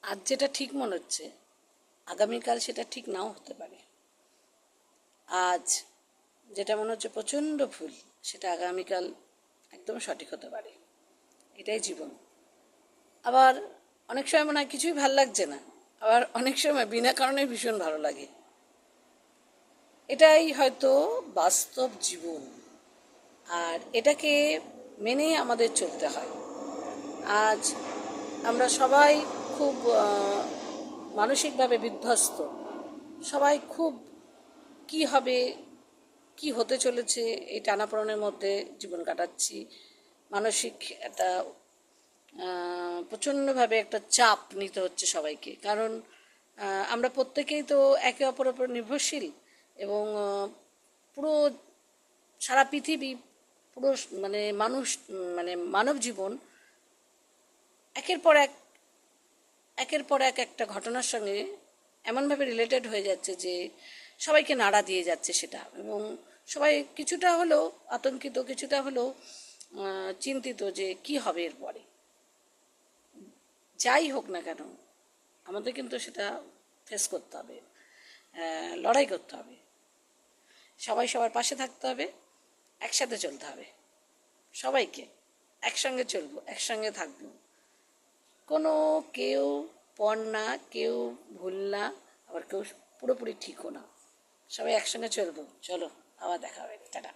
আজ যেটা ঠিক মনে হচ্ছে আগামীকাল সেটা ঠিক নাও হতে পারে। আজ যেটা মনে হচ্ছে প্রচণ্ড ভুল সেটা আগামীকাল একদম সঠিক হতে পারে। এটাই জীবন। আবার অনেক সময় মনে হয় কিছুই ভাল লাগছে না, আবার অনেক সময় বিনা কারণে ভীষণ ভালো লাগে। এটাই হয়তো বাস্তব জীবন, আর এটাকে মেনেই আমাদের চলতে হয়। আজ আমরা সবাই খুব মানসিকভাবে বিধ্বস্ত। সবাই খুব কি হবে, কি হতে চলেছে, এই টানাপোড়েনের মধ্যে জীবন কাটাচ্ছি। মানসিক একটা প্রচণ্ডভাবে একটা চাপ নিতে হচ্ছে সবাইকে, কারণ আমরা প্রত্যেকেই তো একে অপরের উপর নির্ভরশীল। এবং পুরো সারা পৃথিবী, পুরো মানে মানুষ, মানে মানব জীবন একের পর এক একের পর এক একটা ঘটনার সঙ্গে এমনভাবে রিলেটেড হয়ে যাচ্ছে যে সবাইকে নাড়া দিয়ে যাচ্ছে সেটা। এবং সবাই কিছুটা হলেও আতঙ্কিত, কিছুটা হলেও চিন্তিত যে কি হবে এরপরে। যাই হোক না কেন আমাদের কিন্তু সেটা ফেস করতে হবে, লড়াই করতে হবে। সবাই সবার পাশে থাকতে হবে, একসাথে চলতে হবে। সবাইকে একসঙ্গে চলবো, একসঙ্গে থাকবো। কোনো কেউ পর না, কেউ ভুল না, আবার কেউ পুরোপুরি ঠিকও না। সবাই একসঙ্গে চলবো। চলো, আবার দেখা হবে। টাটা।